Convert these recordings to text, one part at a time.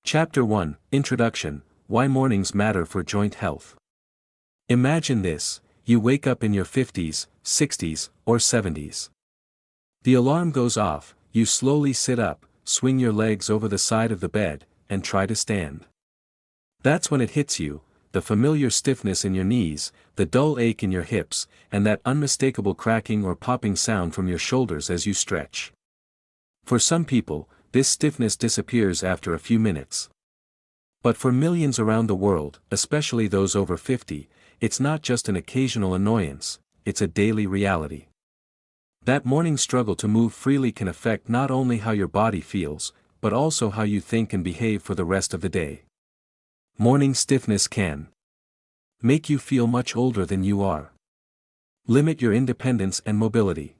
Chapter 1, Introduction, Why Mornings Matter for Joint Health. Imagine this: you wake up in your 50s, 60s, or 70s. The alarm goes off, you slowly sit up, swing your legs over the side of the bed, and try to stand. That's when it hits you, the familiar stiffness in your knees, the dull ache in your hips, and that unmistakable cracking or popping sound from your shoulders as you stretch. For some people, this stiffness disappears after a few minutes. But for millions around the world, especially those over 50, it's not just an occasional annoyance, it's a daily reality. That morning struggle to move freely can affect not only how your body feels, but also how you think and behave for the rest of the day. Morning stiffness can make you feel much older than you are, limit your independence and mobility,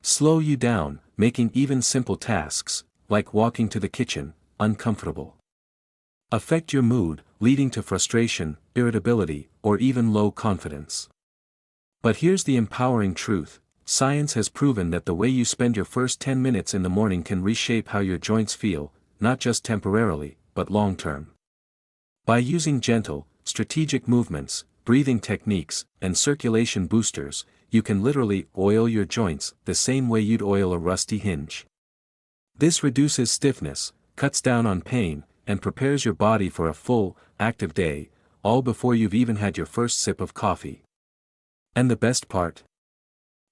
slow you down, making even simple tasks, like walking to the kitchen, uncomfortable, affect your mood, leading to frustration, irritability, or even low confidence. But here's the empowering truth: science has proven that the way you spend your first 10 minutes in the morning can reshape how your joints feel, not just temporarily, but long-term. By using gentle, strategic movements, breathing techniques, and circulation boosters, you can literally oil your joints the same way you'd oil a rusty hinge. This reduces stiffness, cuts down on pain, and prepares your body for a full, active day, all before you've even had your first sip of coffee. And the best part?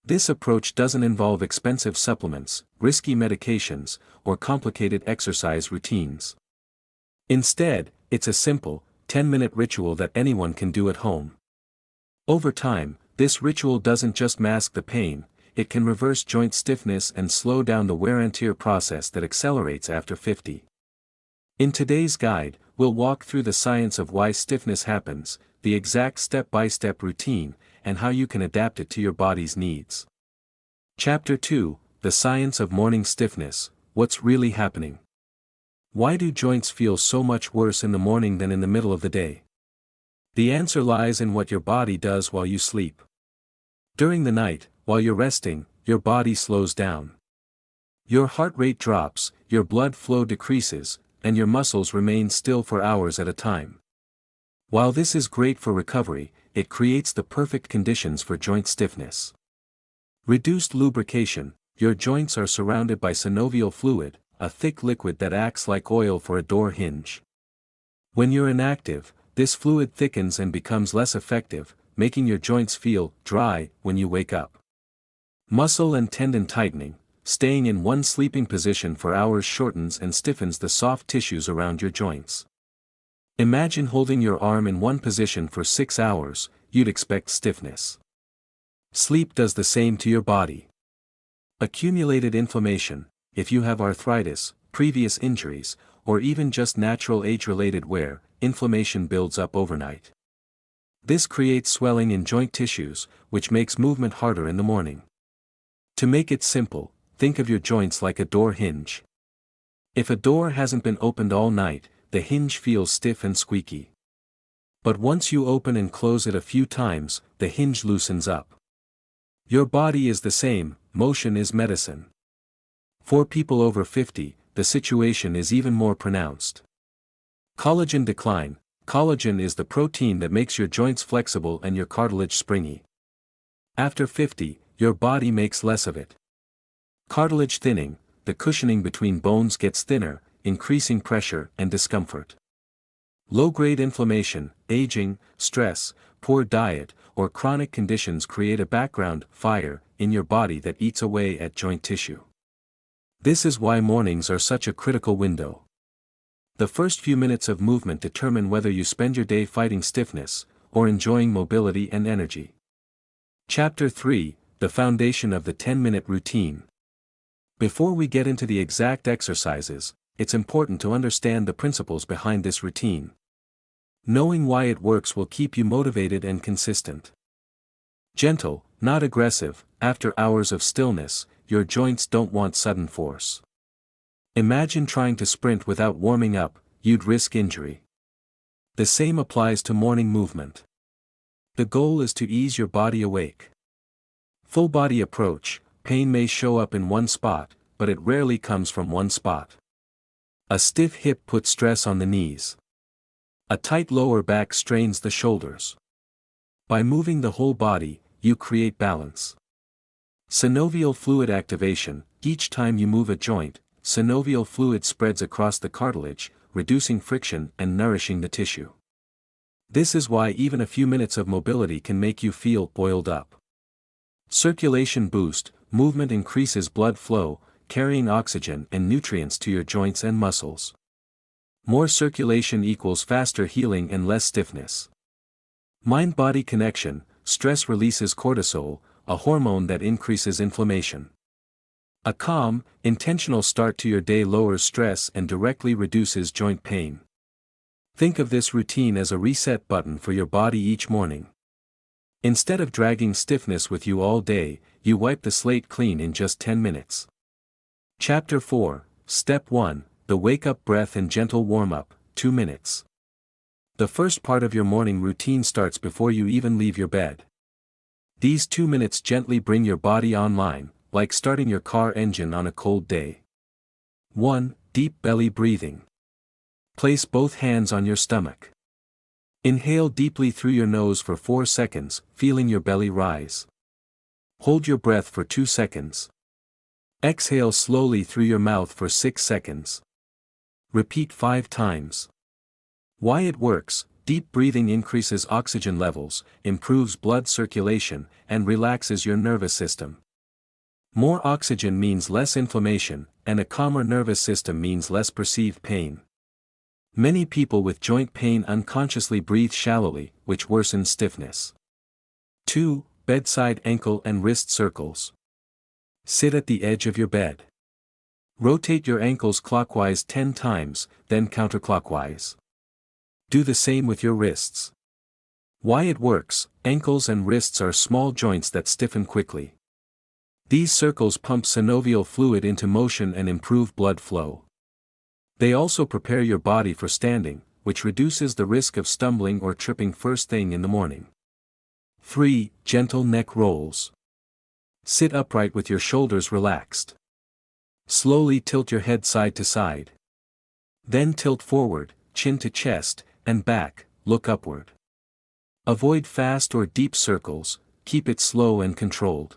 This approach doesn't involve expensive supplements, risky medications, or complicated exercise routines. Instead, it's a simple, 10-minute ritual that anyone can do at home. Over time, this ritual doesn't just mask the pain, it can reverse joint stiffness and slow down the wear and tear process that accelerates after 50. In today's guide, we'll walk through the science of why stiffness happens, the exact step-by-step routine, and how you can adapt it to your body's needs. Chapter 2, The Science of Morning Stiffness, What's Really Happening? Why do joints feel so much worse in the morning than in the middle of the day? The answer lies in what your body does while you sleep. During the night, while you're resting, your body slows down. Your heart rate drops, your blood flow decreases, and your muscles remain still for hours at a time. While this is great for recovery, it creates the perfect conditions for joint stiffness. Reduced lubrication: your joints are surrounded by synovial fluid, a thick liquid that acts like oil for a door hinge. When you're inactive, this fluid thickens and becomes less effective, making your joints feel dry when you wake up. Muscle and tendon tightening: staying in one sleeping position for hours shortens and stiffens the soft tissues around your joints. Imagine holding your arm in one position for 6 hours, you'd expect stiffness. Sleep does the same to your body. Accumulated inflammation: if you have arthritis, previous injuries, or even just natural age-related wear, inflammation builds up overnight. This creates swelling in joint tissues, which makes movement harder in the morning. To make it simple, think of your joints like a door hinge. If a door hasn't been opened all night, the hinge feels stiff and squeaky. But once you open and close it a few times, the hinge loosens up. Your body is the same, motion is medicine. For people over 50, the situation is even more pronounced. Collagen decline: collagen is the protein that makes your joints flexible and your cartilage springy. After 50, your body makes less of it. Cartilage thinning: the cushioning between bones gets thinner, increasing pressure and discomfort. Low-grade inflammation: aging, stress, poor diet, or chronic conditions create a background fire in your body that eats away at joint tissue. This is why mornings are such a critical window. The first few minutes of movement determine whether you spend your day fighting stiffness, or enjoying mobility and energy. Chapter 3, The Foundation of the 10-Minute Routine. Before we get into the exact exercises, it's important to understand the principles behind this routine. Knowing why it works will keep you motivated and consistent. Gentle, not aggressive: after hours of stillness, your joints don't want sudden force. Imagine trying to sprint without warming up, you'd risk injury. The same applies to morning movement. The goal is to ease your body awake. Full body approach: pain may show up in one spot, but it rarely comes from one spot. A stiff hip puts stress on the knees. A tight lower back strains the shoulders. By moving the whole body, you create balance. Synovial fluid activation. Each time you move a joint, synovial fluid spreads across the cartilage, reducing friction and nourishing the tissue. This is why even a few minutes of mobility can make you feel oiled up. Circulation boost. Movement increases blood flow, carrying oxygen and nutrients to your joints and muscles. More circulation equals faster healing and less stiffness. Mind-body connection. Stress releases cortisol, a hormone that increases inflammation. A calm, intentional start to your day lowers stress and directly reduces joint pain. Think of this routine as a reset button for your body each morning. Instead of dragging stiffness with you all day, you wipe the slate clean in just 10 minutes. Chapter 4, Step 1, the Wake-Up Breath and Gentle Warm-Up, 2 minutes. The first part of your morning routine starts before you even leave your bed. These 2 minutes gently bring your body online, like starting your car engine on a cold day. 1. Deep belly breathing. Place both hands on your stomach. Inhale deeply through your nose for 4 seconds, feeling your belly rise. Hold your breath for 2 seconds. Exhale slowly through your mouth for 6 seconds. Repeat 5 times. Why it works. Deep breathing increases oxygen levels, improves blood circulation, and relaxes your nervous system. More oxygen means less inflammation, and a calmer nervous system means less perceived pain. Many people with joint pain unconsciously breathe shallowly, which worsens stiffness. 2. Bedside ankle and wrist circles. Sit at the edge of your bed. Rotate your ankles clockwise 10 times, then counterclockwise. Do the same with your wrists. Why it works. Ankles and wrists are small joints that stiffen quickly. These circles pump synovial fluid into motion and improve blood flow. They also prepare your body for standing, which reduces the risk of stumbling or tripping first thing in the morning. 3. Gentle neck rolls. Sit upright with your shoulders relaxed. Slowly tilt your head side to side. Then tilt forward, chin to chest, and back, look upward. Avoid fast or deep circles, keep it slow and controlled.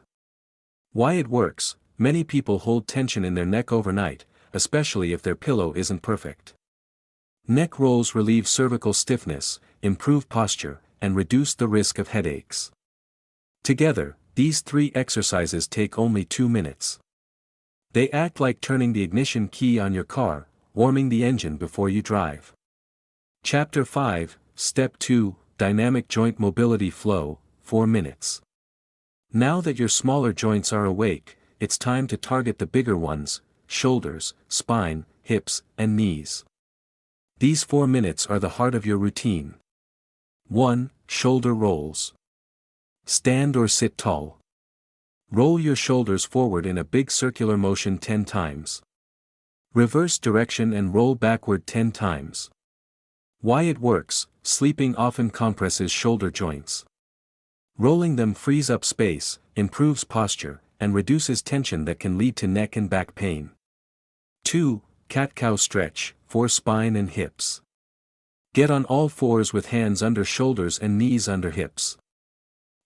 Why it works. Many people hold tension in their neck overnight, especially if their pillow isn't perfect. Neck rolls relieve cervical stiffness, improve posture, and reduce the risk of headaches. Together, these 3 exercises take only 2 minutes. They act like turning the ignition key on your car, warming the engine before you drive. Chapter 5, Step 2, Dynamic Joint Mobility Flow, 4 minutes. Now that your smaller joints are awake, it's time to target the bigger ones: shoulders, spine, hips, and knees. These 4 minutes are the heart of your routine. 1. Shoulder rolls. Stand or sit tall. Roll your shoulders forward in a big circular motion 10 times. Reverse direction and roll backward 10 times. Why it works. Sleeping often compresses shoulder joints. Rolling them frees up space, improves posture, and reduces tension that can lead to neck and back pain. 2. Cat-cow stretch, for spine and hips. Get on all fours with hands under shoulders and knees under hips.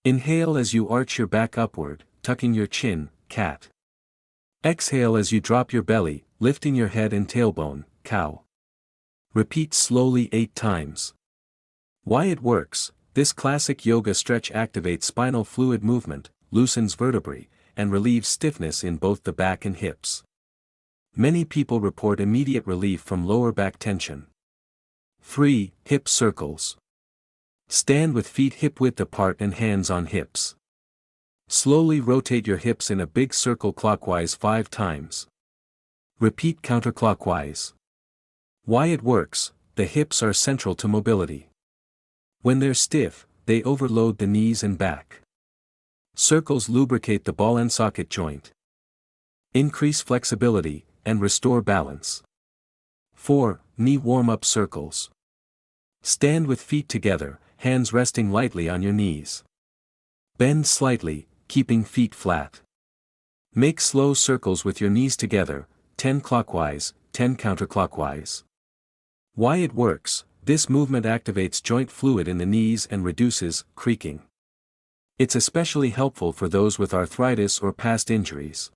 Inhale as you arch your back upward, tucking your chin, cat. Exhale as you drop your belly, lifting your head and tailbone, cow. Repeat slowly 8 times. Why it works. This classic yoga stretch activates spinal fluid movement, loosens vertebrae, and relieves stiffness in both the back and hips. Many people report immediate relief from lower back tension. 3. Hip circles. Stand with feet hip-width apart and hands on hips. Slowly rotate your hips in a big circle clockwise 5 times. Repeat counterclockwise. Why it works. The hips are central to mobility. When they're stiff, they overload the knees and back. Circles lubricate the ball and socket joint, increase flexibility, and restore balance. 4. Knee warm-up circles. Stand with feet together, hands resting lightly on your knees. Bend slightly, keeping feet flat. Make slow circles with your knees together, 10 clockwise, 10 counterclockwise. Why it works: this movement activates joint fluid in the knees and reduces creaking. It's especially helpful for those with arthritis or past injuries.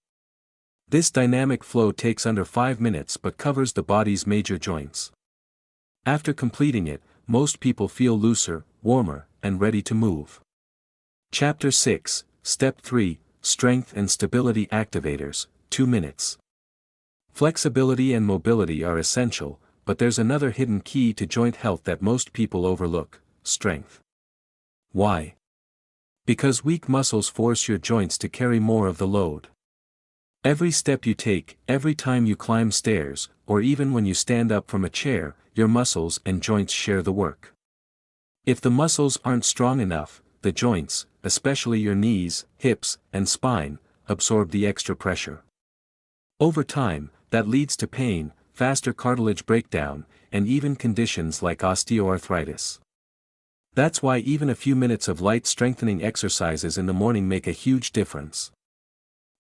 This dynamic flow takes under 5 minutes but covers the body's major joints. After completing it, most people feel looser, warmer, and ready to move. Chapter 6, Step 3, Strength and Stability Activators, 2 minutes. Flexibility and mobility are essential, but there's another hidden key to joint health that most people overlook: strength. Why? Because weak muscles force your joints to carry more of the load. Every step you take, every time you climb stairs, or even when you stand up from a chair, your muscles and joints share the work. If the muscles aren't strong enough, the joints, especially your knees, hips, and spine, absorb the extra pressure. Over time, that leads to pain, faster cartilage breakdown, and even conditions like osteoarthritis. That's why even a few minutes of light strengthening exercises in the morning make a huge difference.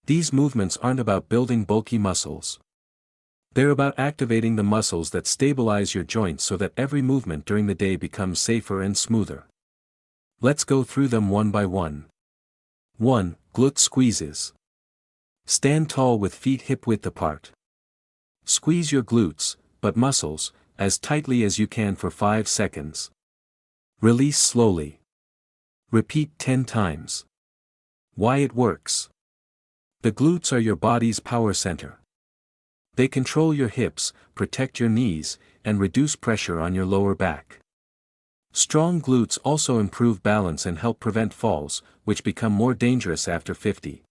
These movements aren't about building bulky muscles. They're about activating the muscles that stabilize your joints so that every movement during the day becomes safer and smoother. Let's go through them one by one. 1. Glute squeezes. Stand tall with feet hip-width apart. Squeeze your glutes, but muscles, as tightly as you can for 5 seconds. Release slowly. Repeat 10 times. Why it works. The glutes are your body's power center. They control your hips, protect your knees, and reduce pressure on your lower back. Strong glutes also improve balance and help prevent falls, which become more dangerous after 50.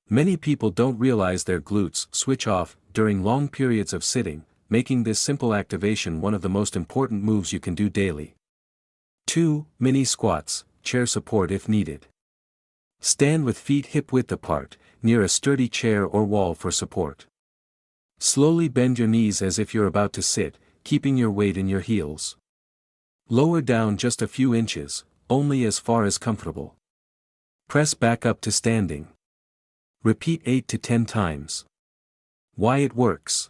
Many people don't realize their glutes switch off during long periods of sitting, making this simple activation one of the most important moves you can do daily. 2. Mini squats, chair support if needed. Stand with feet hip-width apart, near a sturdy chair or wall for support. Slowly bend your knees as if you're about to sit, keeping your weight in your heels. Lower down just a few inches, only as far as comfortable. Press back up to standing. Repeat 8 to 10 times. Why it works.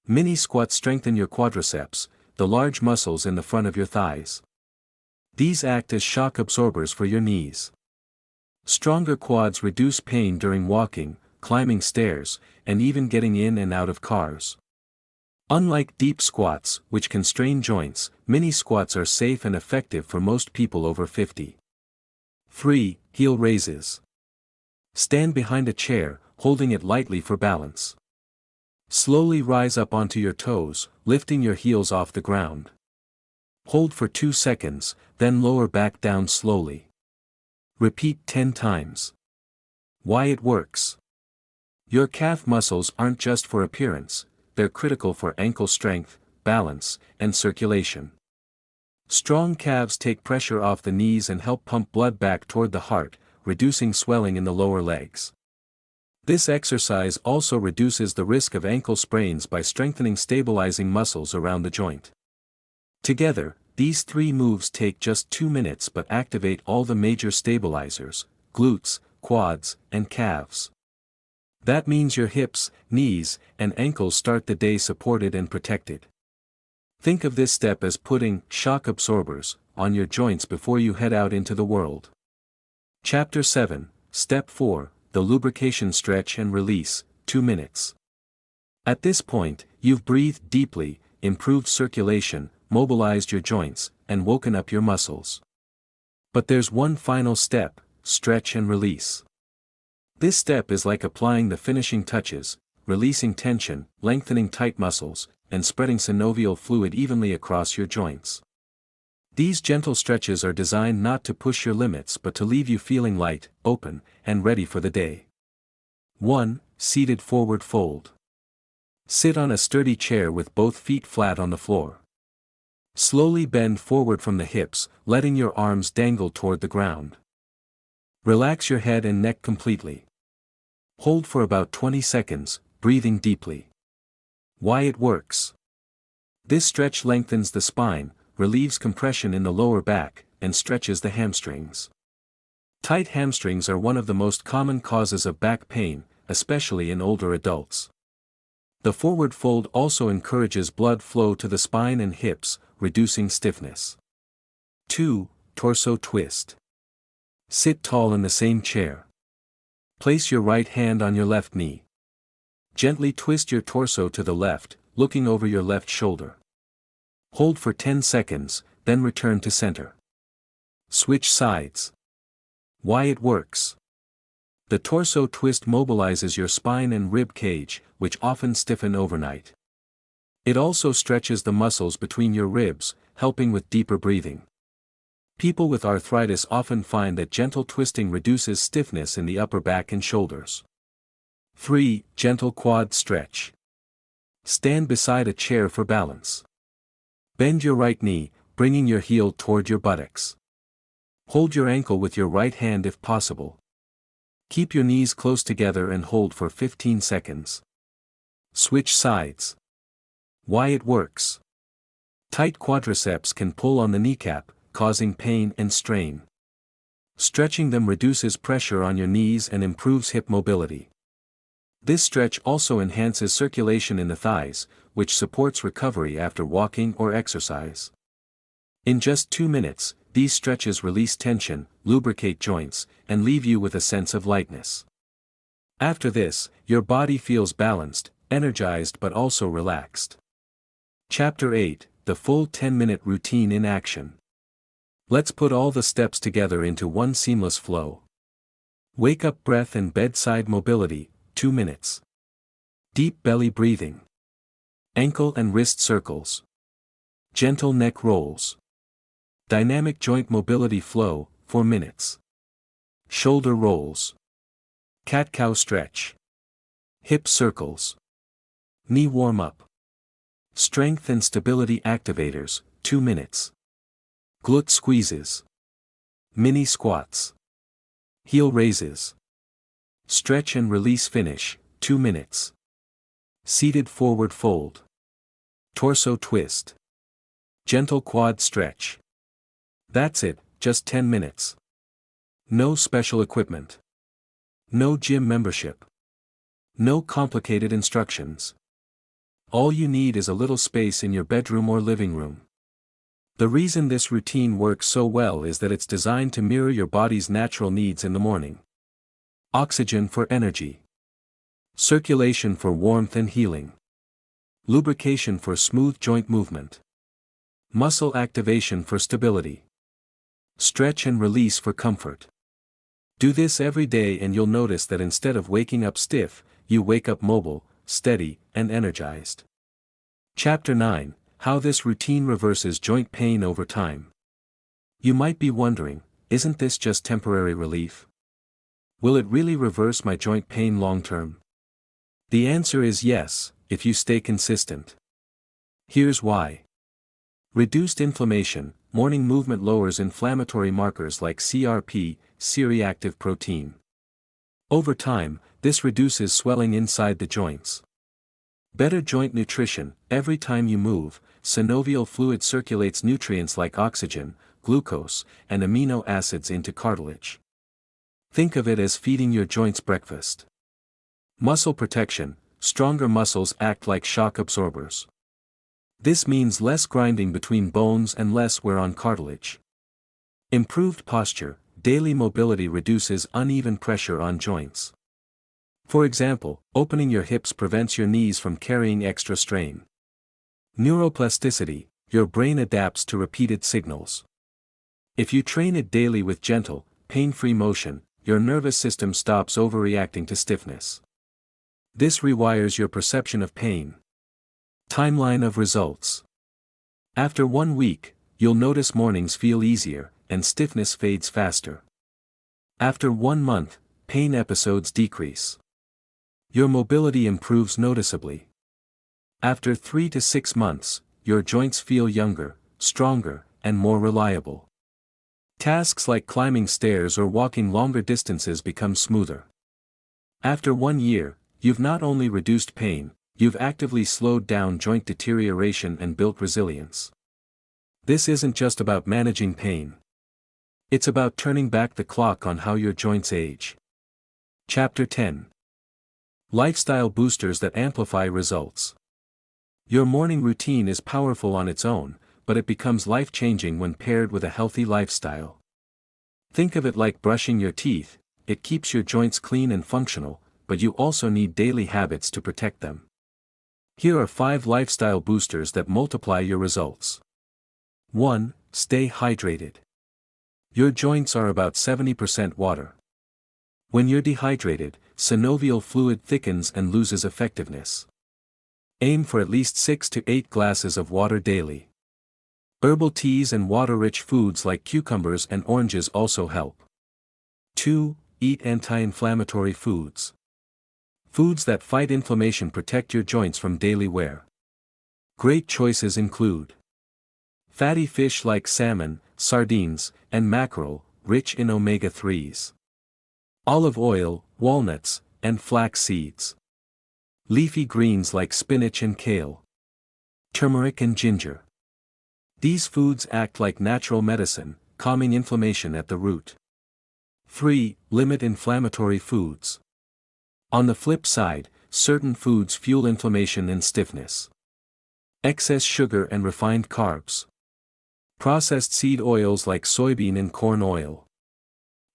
Mini squats strengthen your quadriceps, the large muscles in the front of your thighs. These act as shock absorbers for your knees. Stronger quads reduce pain during walking, climbing stairs, and even getting in and out of cars. Unlike deep squats, which can strain joints, mini squats are safe and effective for most people over 50. 3. Heel raises. Stand behind a chair, holding it lightly for balance. Slowly rise up onto your toes, lifting your heels off the ground. Hold for 2 seconds, then lower back down slowly. Repeat 10 times. Why it works. Your calf muscles aren't just for appearance, they're critical for ankle strength, balance, and circulation. Strong calves take pressure off the knees and help pump blood back toward the heart, reducing swelling in the lower legs. This exercise also reduces the risk of ankle sprains by strengthening stabilizing muscles around the joint. Together, these 3 moves take just 2 minutes but activate all the major stabilizers: glutes, quads, and calves. That means your hips, knees, and ankles start the day supported and protected. Think of this step as putting shock absorbers on your joints before you head out into the world. Chapter 7, Step 4, the lubrication stretch and release, 2 minutes. At this point, you've breathed deeply, improved circulation, mobilized your joints, and woken up your muscles. But there's one final step: stretch and release. This step is like applying the finishing touches, releasing tension, lengthening tight muscles, and spreading synovial fluid evenly across your joints. These gentle stretches are designed not to push your limits but to leave you feeling light, open, and ready for the day. 1. Seated forward fold. Sit on a sturdy chair with both feet flat on the floor. Slowly bend forward from the hips, letting your arms dangle toward the ground. Relax your head and neck completely. Hold for about 20 seconds, breathing deeply. Why it works. This stretch lengthens the spine, relieves compression in the lower back, and stretches the hamstrings. Tight hamstrings are one of the most common causes of back pain, especially in older adults. The forward fold also encourages blood flow to the spine and hips, reducing stiffness. 2. Torso twist. Sit tall in the same chair. Place your right hand on your left knee. Gently twist your torso to the left, looking over your left shoulder. Hold for 10 seconds, then return to center. Switch sides. Why it works. The torso twist mobilizes your spine and rib cage, which often stiffen overnight. It also stretches the muscles between your ribs, helping with deeper breathing. People with arthritis often find that gentle twisting reduces stiffness in the upper back and shoulders. 3. Gentle quad stretch. Stand beside a chair for balance. Bend your right knee, bringing your heel toward your buttocks. Hold your ankle with your right hand if possible. Keep your knees close together and hold for 15 seconds. Switch sides. Why it works. Tight quadriceps can pull on the kneecap, causing pain and strain. Stretching them reduces pressure on your knees and improves hip mobility. This stretch also enhances circulation in the thighs, which supports recovery after walking or exercise. In just 2 minutes, these stretches release tension, lubricate joints, and leave you with a sense of lightness. After this, your body feels balanced, energized but also relaxed. Chapter 8, The Full 10-Minute Routine in Action. Let's put all the steps together into one seamless flow. Wake up breath and bedside mobility, 2 minutes. Deep belly breathing. Ankle and wrist circles. Gentle neck rolls. Dynamic joint mobility flow, 4 minutes. Shoulder rolls. Cat-cow stretch. Hip circles. Knee warm-up. Strength and stability activators, 2 minutes. Glute squeezes. Mini squats. Heel raises. Stretch and release finish, 2 minutes. Seated forward fold. Torso twist. Gentle quad stretch. That's it, just 10 minutes. No special equipment. No gym membership. No complicated instructions. All you need is a little space in your bedroom or living room. The reason this routine works so well is that it's designed to mirror your body's natural needs in the morning. Oxygen for energy. Circulation for warmth and healing. Lubrication for smooth joint movement. Muscle activation for stability. Stretch and release for comfort. Do this every day and you'll notice that instead of waking up stiff, you wake up mobile, steady, and energized. Chapter 9, How this routine reverses joint pain over time. You might be wondering, isn't this just temporary relief? Will it really reverse my joint pain long term? The answer is yes, if you stay consistent. Here's why. Reduced inflammation. Morning movement lowers inflammatory markers like CRP, C-reactive protein. Over time, this reduces swelling inside the joints. Better joint nutrition. Every time you move, synovial fluid circulates nutrients like oxygen, glucose, and amino acids into cartilage. Think of it as feeding your joints breakfast. Muscle protection. Stronger muscles act like shock absorbers. This means less grinding between bones and less wear on cartilage. Improved posture. Daily mobility reduces uneven pressure on joints. For example, opening your hips prevents your knees from carrying extra strain. Neuroplasticity. Your brain adapts to repeated signals. If you train it daily with gentle, pain-free motion, your nervous system stops overreacting to stiffness. This rewires your perception of pain. Timeline of results. After 1 week, you'll notice mornings feel easier, and stiffness fades faster. After 1 month, pain episodes decrease. Your mobility improves noticeably. After 3 to 6 months, your joints feel younger, stronger, and more reliable. Tasks like climbing stairs or walking longer distances become smoother. After 1 year, you've not only reduced pain, you've actively slowed down joint deterioration and built resilience. This isn't just about managing pain. It's about turning back the clock on how your joints age. Chapter 10. Lifestyle boosters that amplify results. Your morning routine is powerful on its own, but it becomes life-changing when paired with a healthy lifestyle. Think of it like brushing your teeth. It keeps your joints clean and functional, but you also need daily habits to protect them. Here are 5 lifestyle boosters that multiply your results. 1. Stay hydrated. Your joints are about 70% water. When you're dehydrated, synovial fluid thickens and loses effectiveness. Aim for at least 6 to 8 glasses of water daily. Herbal teas and water-rich foods like cucumbers and oranges also help. 2. Eat anti-inflammatory foods. Foods that fight inflammation protect your joints from daily wear. Great choices include fatty fish like salmon, sardines, and mackerel, rich in omega-3s. Olive oil, walnuts, and flax seeds. Leafy greens like spinach and kale. Turmeric and ginger. These foods act like natural medicine, calming inflammation at the root. 3. Limit inflammatory foods. On the flip side, certain foods fuel inflammation and stiffness. Excess sugar and refined carbs. Processed seed oils like soybean and corn oil.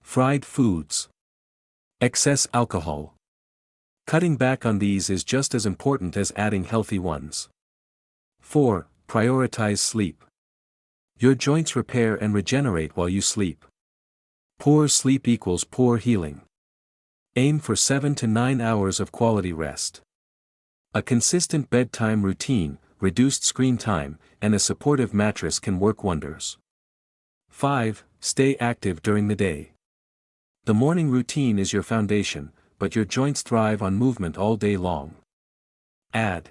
Fried foods. Excess alcohol. Cutting back on these is just as important as adding healthy ones. 4. Prioritize sleep. Your joints repair and regenerate while you sleep. Poor sleep equals poor healing. Aim for 7 to 9 hours of quality rest. A consistent bedtime routine, reduced screen time, and a supportive mattress can work wonders. 5. Stay active during the day. The morning routine is your foundation, but your joints thrive on movement all day long. Add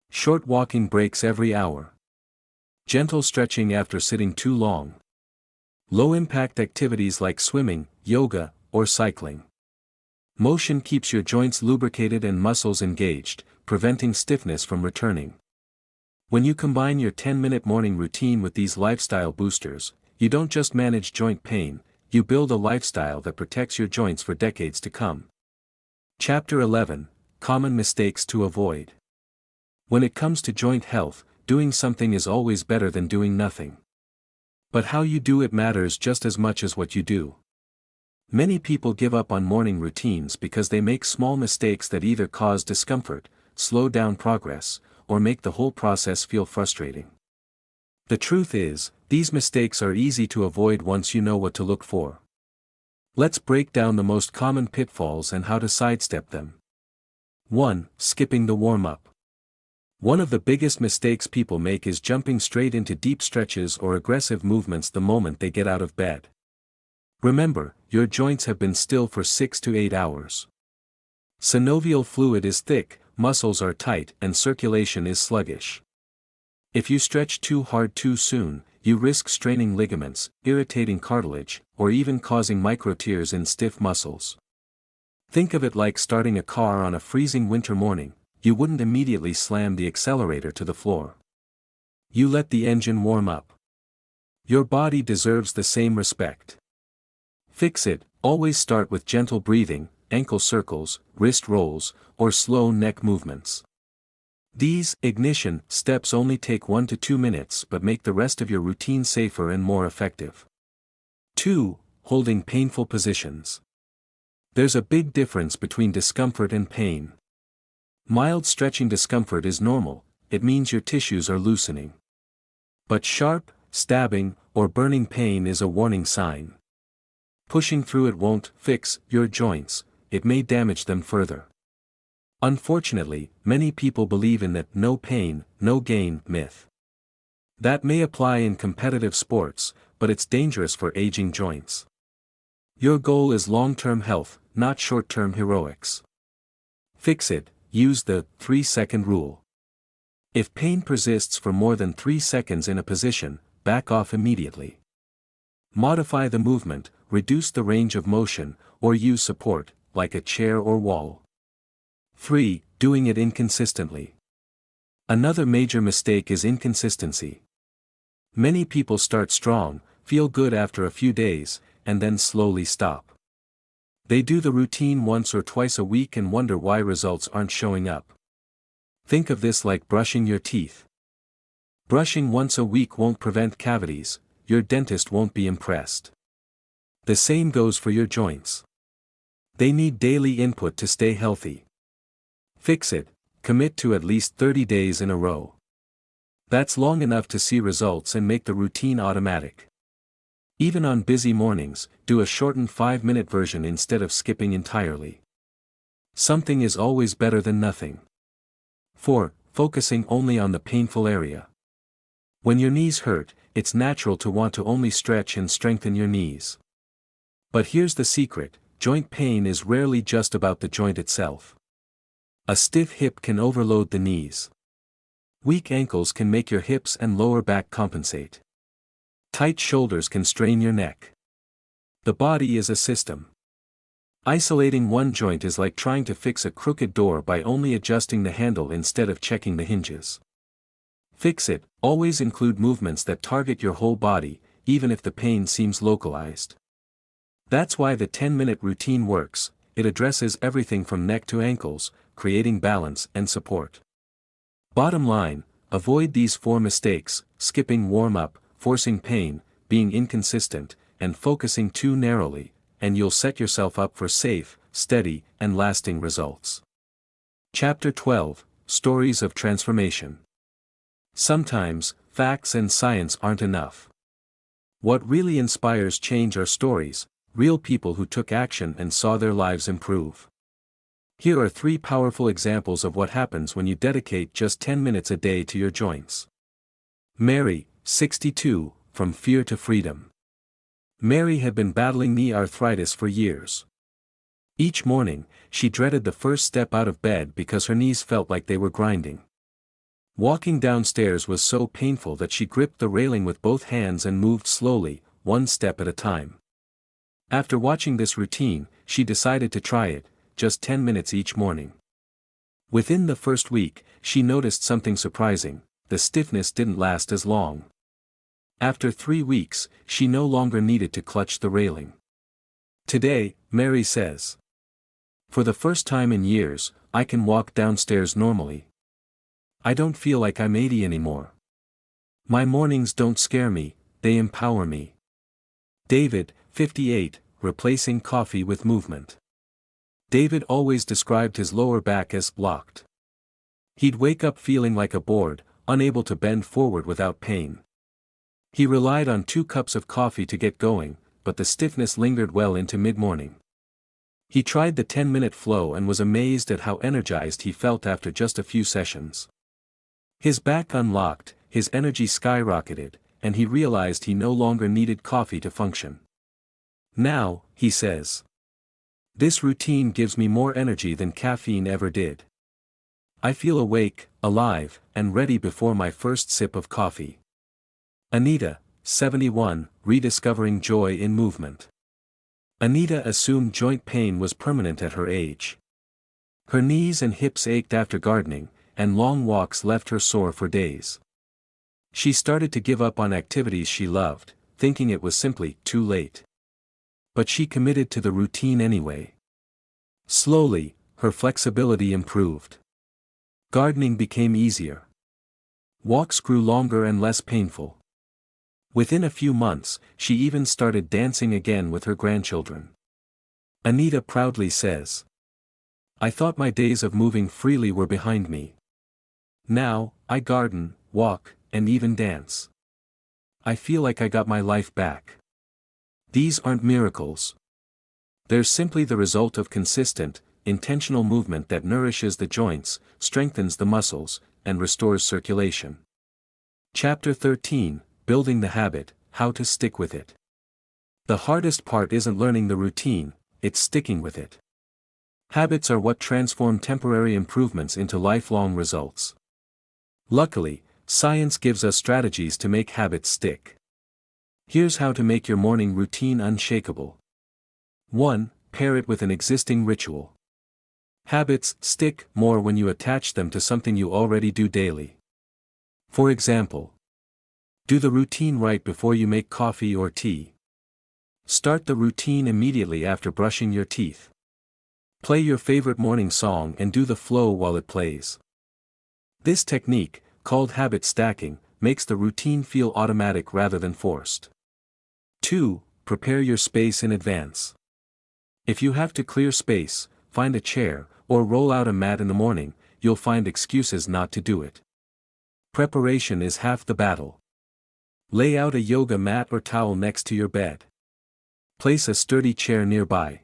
short walking breaks every hour. Gentle stretching after sitting too long. Low-impact activities like swimming, yoga, or cycling. Motion keeps your joints lubricated and muscles engaged, preventing stiffness from returning. When you combine your 10-minute morning routine with these lifestyle boosters, you don't just manage joint pain, you build a lifestyle that protects your joints for decades to come. Chapter 11: Common Mistakes to Avoid. When it comes to joint health, doing something is always better than doing nothing. But how you do it matters just as much as what you do. Many people give up on morning routines because they make small mistakes that either cause discomfort, slow down progress, or make the whole process feel frustrating. The truth is, these mistakes are easy to avoid once you know what to look for. Let's break down the most common pitfalls and how to sidestep them. 1. Skipping the warm-up. One of the biggest mistakes people make is jumping straight into deep stretches or aggressive movements the moment they get out of bed. Remember, your joints have been still for 6 to 8 hours. Synovial fluid is thick, muscles are tight, and circulation is sluggish. If you stretch too hard too soon, you risk straining ligaments, irritating cartilage, or even causing micro-tears in stiff muscles. Think of it like starting a car on a freezing winter morning. You wouldn't immediately slam the accelerator to the floor. You let the engine warm up. Your body deserves the same respect. Fix it. Always start with gentle breathing, ankle circles, wrist rolls, or slow neck movements. These ignition steps only take 1 to 2 minutes but make the rest of your routine safer and more effective. 2. Holding painful positions. There's a big difference between discomfort and pain. Mild stretching discomfort is normal, it means your tissues are loosening. But sharp, stabbing, or burning pain is a warning sign. Pushing through it won't fix your joints, it may damage them further. Unfortunately, many people believe in that no pain, no gain myth. That may apply in competitive sports, but it's dangerous for aging joints. Your goal is long-term health, not short-term heroics. Fix it. Use the 3-second rule. If pain persists for more than 3 seconds in a position, back off immediately. Modify the movement, reduce the range of motion, or use support, like a chair or wall. 3. Doing it inconsistently. Another major mistake is inconsistency. Many people start strong, feel good after a few days, and then slowly stop. They do the routine once or twice a week and wonder why results aren't showing up. Think of this like brushing your teeth. Brushing once a week won't prevent cavities, your dentist won't be impressed. The same goes for your joints. They need daily input to stay healthy. Fix it, commit to at least 30 days in a row. That's long enough to see results and make the routine automatic. Even on busy mornings, do a shortened 5-minute version instead of skipping entirely. Something is always better than nothing. 4. Focusing only on the painful area. When your knees hurt, it's natural to want to only stretch and strengthen your knees. But here's the secret, joint pain is rarely just about the joint itself. A stiff hip can overload the knees. Weak ankles can make your hips and lower back compensate. Tight shoulders can strain your neck. The body is a system. Isolating one joint is like trying to fix a crooked door by only adjusting the handle instead of checking the hinges. Fix it, always include movements that target your whole body, even if the pain seems localized. That's why the 10-minute routine works, it addresses everything from neck to ankles, creating balance and support. Bottom line, avoid these 4 mistakes: skipping warm-up, forcing pain, being inconsistent, and focusing too narrowly, and you'll set yourself up for safe, steady, and lasting results. Chapter 12, Stories of Transformation. Sometimes, facts and science aren't enough. What really inspires change are stories, real people who took action and saw their lives improve. Here are 3 powerful examples of what happens when you dedicate just 10 minutes a day to your joints. Mary, 62, from fear to freedom. Mary had been battling knee arthritis for years. Each morning, she dreaded the first step out of bed because her knees felt like they were grinding. Walking downstairs was so painful that she gripped the railing with both hands and moved slowly, one step at a time. After watching this routine, she decided to try it, just 10 minutes each morning. Within the first week, she noticed something surprising: the stiffness didn't last as long. After 3 weeks, she no longer needed to clutch the railing. Today, Mary says, "For the first time in years, I can walk downstairs normally. I don't feel like I'm 80 anymore. My mornings don't scare me, they empower me." David, 58, replacing coffee with movement. David always described his lower back as blocked. He'd wake up feeling like a board, unable to bend forward without pain. He relied on 2 cups of coffee to get going, but the stiffness lingered well into mid-morning. He tried the 10-minute flow and was amazed at how energized he felt after just a few sessions. His back unlocked, his energy skyrocketed, and he realized he no longer needed coffee to function. Now, he says, "This routine gives me more energy than caffeine ever did. I feel awake, alive, and ready before my first sip of coffee." Anita, 71, rediscovering joy in movement. Anita assumed joint pain was permanent at her age. Her knees and hips ached after gardening, and long walks left her sore for days. She started to give up on activities she loved, thinking it was simply too late. But she committed to the routine anyway. Slowly, her flexibility improved. Gardening became easier. Walks grew longer and less painful. Within a few months, she even started dancing again with her grandchildren. Anita proudly says, "I thought my days of moving freely were behind me. Now, I garden, walk, and even dance. I feel like I got my life back." These aren't miracles. They're simply the result of consistent, intentional movement that nourishes the joints, strengthens the muscles, and restores circulation. Chapter 13, Building the Habit, How to Stick with It. The hardest part isn't learning the routine, it's sticking with it. Habits are what transform temporary improvements into lifelong results. Luckily, science gives us strategies to make habits stick. Here's how to make your morning routine unshakable. 1. Pair it with an existing ritual. Habits stick more when you attach them to something you already do daily. For example, do the routine right before you make coffee or tea. Start the routine immediately after brushing your teeth. Play your favorite morning song and do the flow while it plays. This technique, called habit stacking, makes the routine feel automatic rather than forced. 2. Prepare your space in advance. If you have to clear space, find a chair, or roll out a mat in the morning, you'll find excuses not to do it. Preparation is half the battle. Lay out a yoga mat or towel next to your bed. Place a sturdy chair nearby.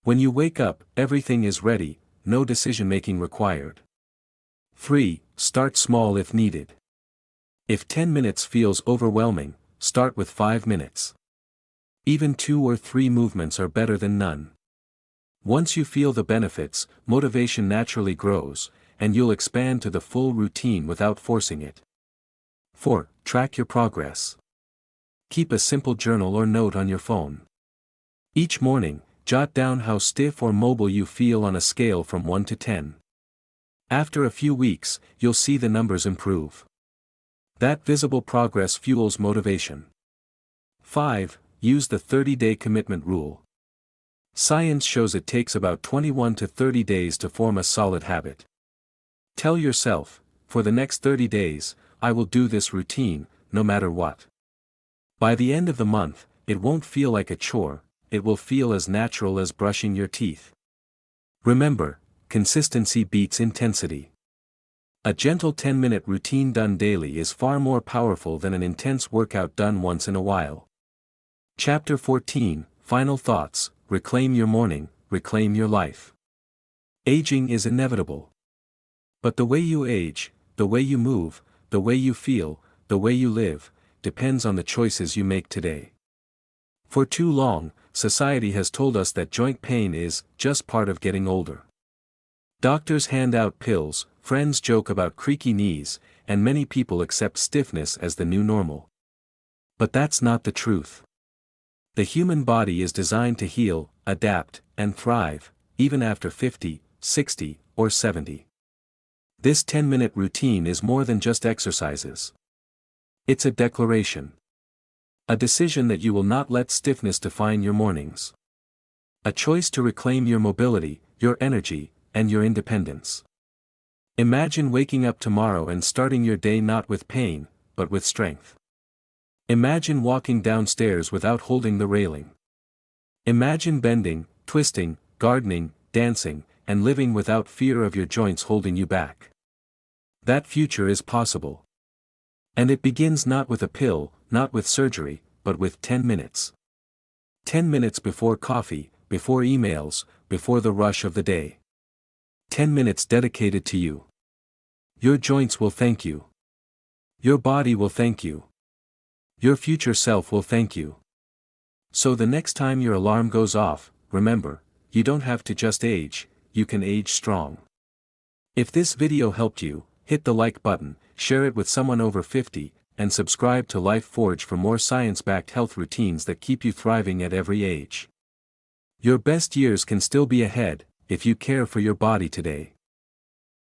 When you wake up, everything is ready, no decision-making required. 3. Start small if needed. If 10 minutes feels overwhelming, start with 5 minutes. Even 2 or 3 movements are better than none. Once you feel the benefits, motivation naturally grows, and you'll expand to the full routine without forcing it. 4. Track your progress. Keep a simple journal or note on your phone. Each morning, jot down how stiff or mobile you feel on a scale from 1 to 10. After a few weeks, you'll see the numbers improve. That visible progress fuels motivation. 5. Use the 30-day commitment rule. Science shows it takes about 21 to 30 days to form a solid habit. Tell yourself, for the next 30 days, I will do this routine, no matter what. By the end of the month, it won't feel like a chore, it will feel as natural as brushing your teeth. Remember, consistency beats intensity. A gentle 10-minute routine done daily is far more powerful than an intense workout done once in a while. Chapter 14, Final Thoughts. Reclaim your morning, reclaim your life. Aging is inevitable. But the way you age, the way you move, the way you feel, the way you live, depends on the choices you make today. For too long, society has told us that joint pain is just part of getting older. Doctors hand out pills, friends joke about creaky knees, and many people accept stiffness as the new normal. But that's not the truth. The human body is designed to heal, adapt, and thrive, even after 50, 60, or 70. This 10-minute routine is more than just exercises. It's a declaration. A decision that you will not let stiffness define your mornings. A choice to reclaim your mobility, your energy, and your independence. Imagine waking up tomorrow and starting your day not with pain, but with strength. Imagine walking downstairs without holding the railing. Imagine bending, twisting, gardening, dancing, and living without fear of your joints holding you back. That future is possible. And it begins not with a pill, not with surgery, but with 10 minutes. 10 minutes before coffee, before emails, before the rush of the day. 10 minutes dedicated to you. Your joints will thank you. Your body will thank you. Your future self will thank you. So the next time your alarm goes off, remember, you don't have to just age, you can age strong. If this video helped you, hit the like button, share it with someone over 50, and subscribe to Life Forge for more science-backed health routines that keep you thriving at every age. Your best years can still be ahead, if you care for your body today.